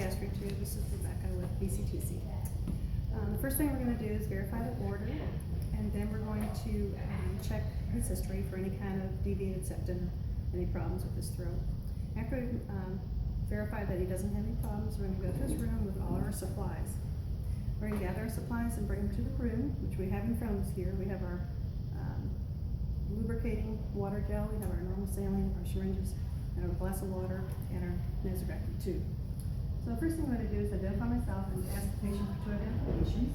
Nasogastric tube. This is Rebecca with BCTC. The first thing we're going to do is verify the order, and then we're going to check his history for any kind of deviated septum, any problems with his throat. After we verify that he doesn't have any problems, we're going to go to his room with all our supplies. We're going to gather our supplies and bring them to the room, which we have in front of us here. We have our lubricating water gel, we have our normal saline, our syringes, and our glass of water, and our Nasogastric tube. So the first thing I'm going to do is identify myself and ask the patient for 2 identifications.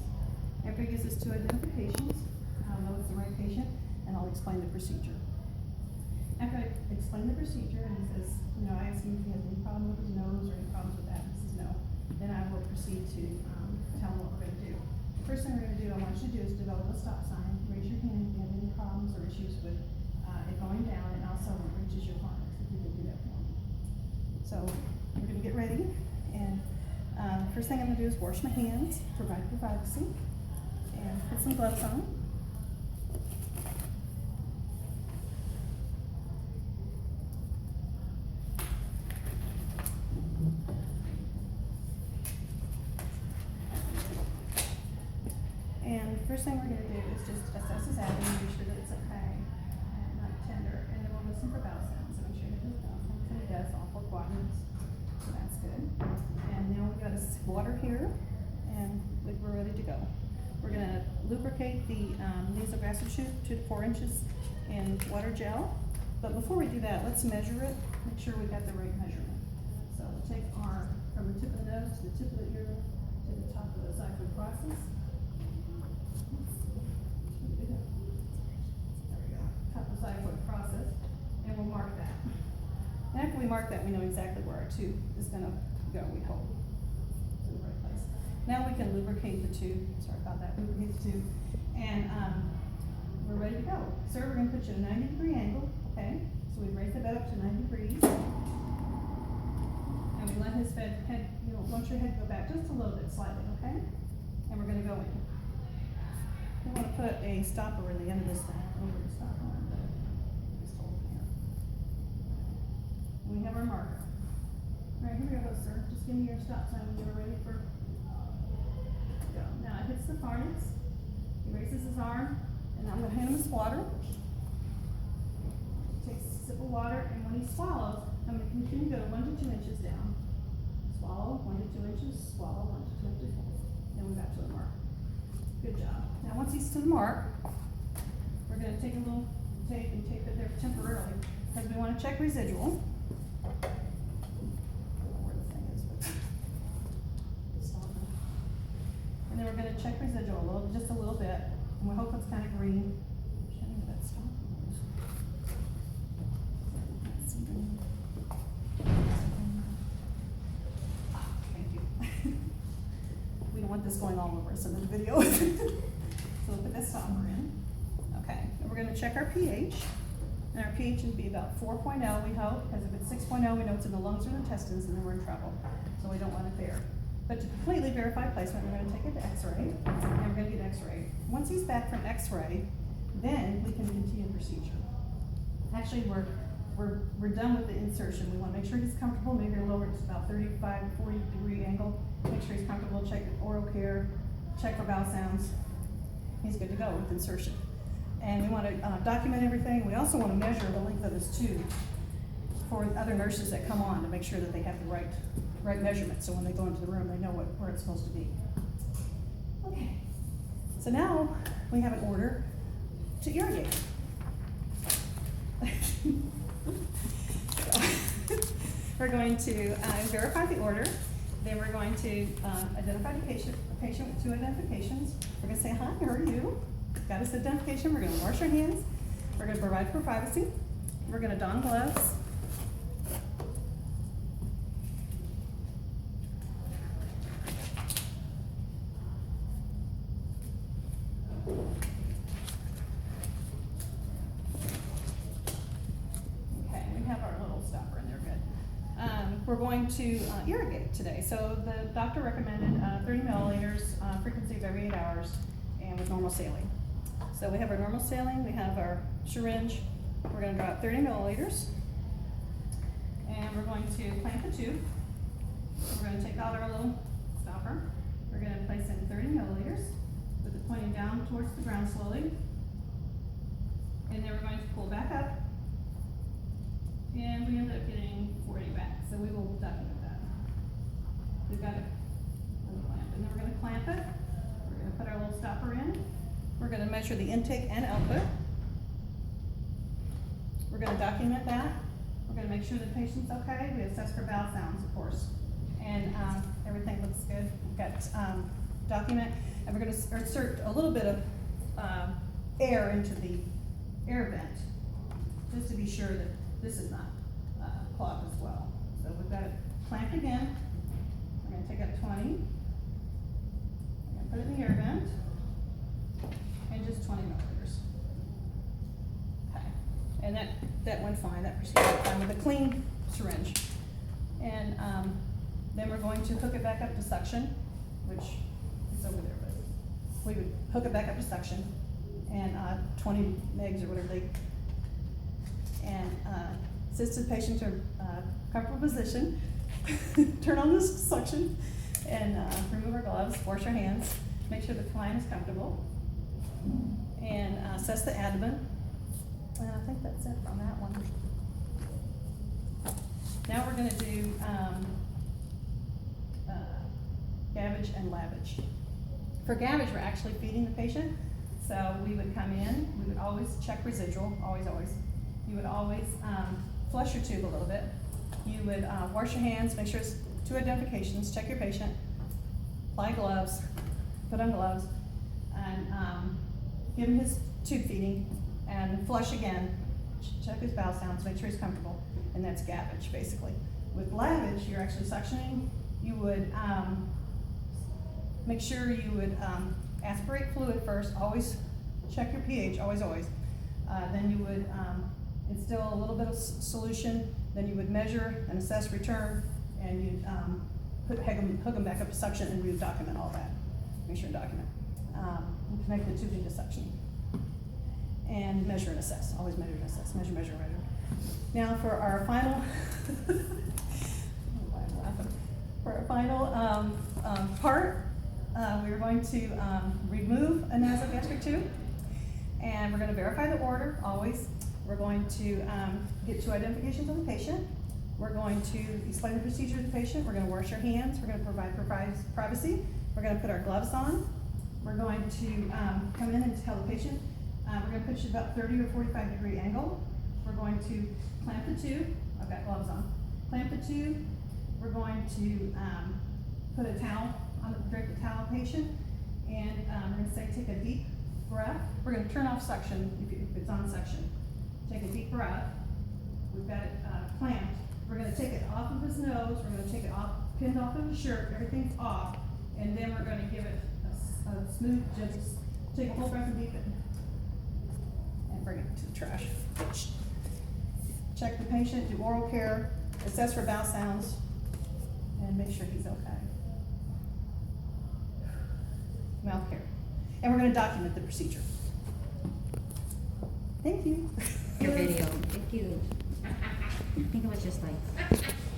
After he gives us 2 identifications, I'll know it's the right patient, and I'll explain the procedure. After I explain the procedure, and he says, I ask him if he has any problem with his nose or any problems with that, and he says no, then I will proceed to tell him what we're going to do. The first thing we're going to do, I want you to do is develop a stop sign. Raise your hand if you have any problems or issues with it going down, and also when it reaches your phonics, if you could do that for me. So we're going to get ready, and first thing I'm going to do is wash my hands, provide for privacy, and put some gloves on. And the first thing we're going to do is just assess his abdomen, make sure that it's okay and not tender, and then we'll listen for bowel sounds. So make sure he does bowel sounds, and he does all 4 quadrants, so that's good. And now we've got his water here, and we're ready to go. We're going to lubricate the Nasogastric tube 2 to 4 inches in water gel. But before we do that, let's measure it, make sure we got the right measurement. So we'll take our, from the tip of the nose to the tip of the ear to the top of the xiphoid process. Top of xiphoid process, and we'll mark that. And after we mark that, we know exactly where our tube is going to go, we hope. It's in the right place. Now we can lubricate the tube. Sorry about that, lubricate the tube. And we're ready to go. Sir, we're going to put you at a 90-degree angle, okay? So we raise the bed up to 90 degrees. And we let his head, want your head go back just a little bit, slightly, okay? And we're going to go in. We want to put a stopper in the end of this thing, over the stopper. Just hold it here. We have our marker. All right, here we go, sir. Just give me your stop sign when you're ready for go. Now it hits the pharynx. He raises his arm, and I'm going to hand him his water. He takes a sip of water, and when he swallows, I'm going to continue to go 1 to 2 inches down. Swallow 1 to 2 inches. Swallow 1 to 2 inches. Then we're back to the mark. Good job. Now once he's to the mark, we're going to take a little tape and tape it there temporarily because we want to check residual. I don't know where the thing is, but it's not. And then we're going to check residual just a little bit, and we hope it's kind of green. That stop. Thank you. We don't want this going all over us in the video. So we'll put that stopper in. Okay, and we're going to check our pH. And our pH would be about 4.0, we hope, because if it's 6.0, we know it's in the lungs or the intestines, and then we're in trouble. So we don't want it there. But to completely verify placement, we're going to take it to X-ray, and we're going to get X-ray. Once he's back from X-ray, then we can continue the procedure. Actually, we're done with the insertion. We want to make sure he's comfortable, maybe lower it to about 35, 40-degree angle. Make sure he's comfortable, check oral care, check for bowel sounds. He's good to go with insertion. And we want to document everything. We also want to measure the length of his tube for other nurses that come on to make sure that they have the right measurement. So when they go into the room, they know where it's supposed to be. Okay. So now we have an order to irrigate. We're going to verify the order. Then we're going to identify the patient with 2 identifications. We're going to say, hi, how are you? Got his identification. We're going to wash our hands. We're going to provide for privacy. We're going to don gloves. Okay, we have our little stopper in there, good. We're going to irrigate today. So the doctor recommended 30 milliliters, frequency of every 8 hours, and with normal saline. So we have our normal saline, we have our syringe. We're going to drop 30 milliliters, and we're going to clamp the tube. We're gonna take out our little stopper. We're gonna place in 30 milliliters with it pointing down towards the ground slowly. And then we're going to pull back up. And we end up getting 40 back, so we will document that. We've got it unclamped, and then we're gonna clamp it. We're gonna put our little stopper in. We're gonna measure the intake and output. We're gonna document that. We're gonna make sure the patient's okay. We assess for bowel sounds, of course. And everything looks good. We've got document, and we're gonna insert a little bit of air into the air vent, just to be sure that this is not clogged as well. So we've got it clamped again. We're gonna take up 20. We're gonna put it in the air vent, and just 20 milliliters. Okay, and that went fine. That procedure went fine with a clean syringe. And then we're going to hook it back up to suction, which is over there, but we would hook it back up to suction, and 20 megs or whatever and assist the patient to comfortable position, turn on the suction, and remove our gloves, wash our hands, make sure the client is comfortable, and assess the abdomen. And I think that's it on that one. Now we're gonna do gavage and lavage. For gavage, we're actually feeding the patient. So we would come in, we would always check residual, always. You would always flush your tube a little bit. You would wash your hands, make sure it's 2 identifications, check your patient, apply gloves, put on gloves, and give him his tube feeding, and flush again, check his bowel sounds, make sure he's comfortable, and that's gavage, basically. With lavage, you're actually suctioning. You would make sure you would aspirate fluid first, always check your pH, always. Then you would instill a little bit of solution, then you would measure and assess return, and you'd hook them back up to suction, and we would document all that. Make sure to document. And connect the tubing to suction. And measure and assess, always measure and assess, measure. Now for our final, for our final part, we're going to remove a nasogastric tube, and we're going to verify the order, always. We're going to get 2 identifications of the patient. We're going to explain the procedure to the patient. We're going to wash our hands. We're going to provide privacy. We're going to put our gloves on. We're going to come in and tell the patient, we're going to put you about 30 or 45 degree angle. We're going to clamp the tube. I've got gloves on. Clamp the tube. We're going to put a towel drape the towel patient, and we're going to say take a deep breath. We're going to turn off suction if it's on suction. Take a deep breath. We've got it clamped. We're going to take it off of his nose. We're going to take it off, pinned off of his shirt. Everything's off, and then we're going to give it a smooth, just take a whole breath and deep it, and bring it to the trash. Check the patient. Do oral care. Assess for bowel sounds, and make sure he's okay. Mouth care. And we're going to document the procedure. Thank you. Your video. Thank you. I think it was just like